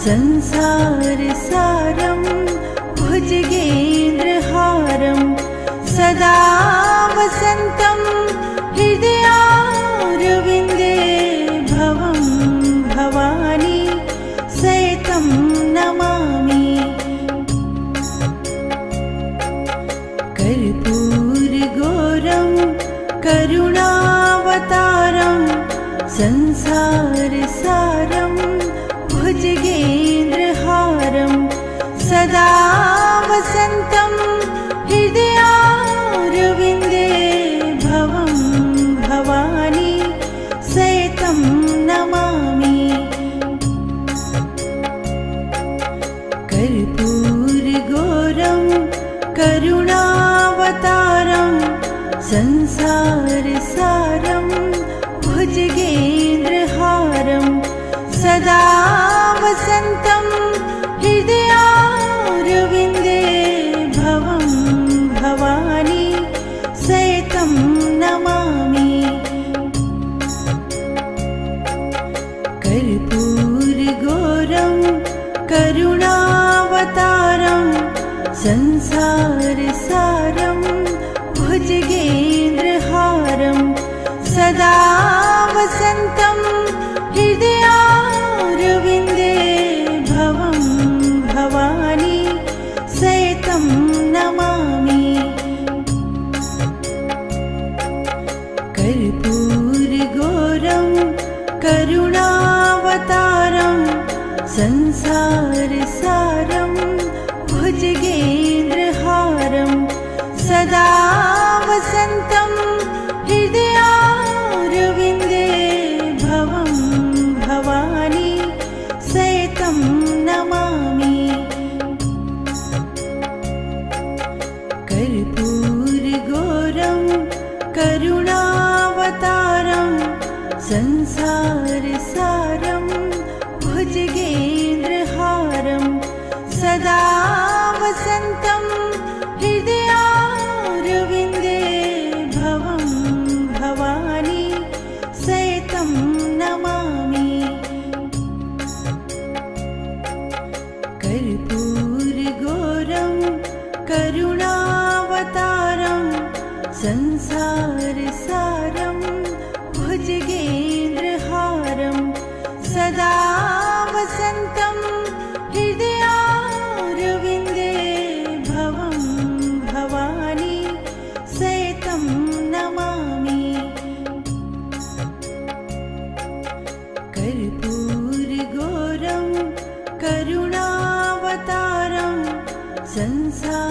संसारसारं भुजगेन्द्रहारं सदा वसन्तं हृदयारविन्दे भवं भवानी सहितं नमामि। कर्पूरगौरं करुणावतारं संसारसारं भुजगेन्द्रहारं सदा वसन्तं हृदयारविन्दे भवं भवानी सहितं नमामि। कर्पूरगौरं करुणावतारं संसारसारं भुजगेन्द्रहारं सदा वसन्तं हृदयारविन्दे भवं भवानी सहितं नमामि। कर्पूरगौरं करुणावतारं संसारसारं भुजगेन्द्रहारं सदा वसन्तं हृदयारविन्दे भवं भवानी सहितं नमामि। कर्पूरगौरं करुणावतारं संसारसारं भुजगेन्द्रहारं सदा वसन्तं हृदयारविन्दे भवं भवानी सहितं नमामि। कर्पूरगौरं करुणावतारं संसारसारं भुजगेन्द्रहारं सदा वसन्तं हृदयारविन्दे भवं भवानी सहितं नमामि। कर्पूरगौरं करुणावतारं संसारसारं भुजगेन्द्रहारं सदा वसन्तं हृदयारविन्दे भवं भवानी सहितं नमामि। कर्पूरगौरं करुणावतारं संसारसारं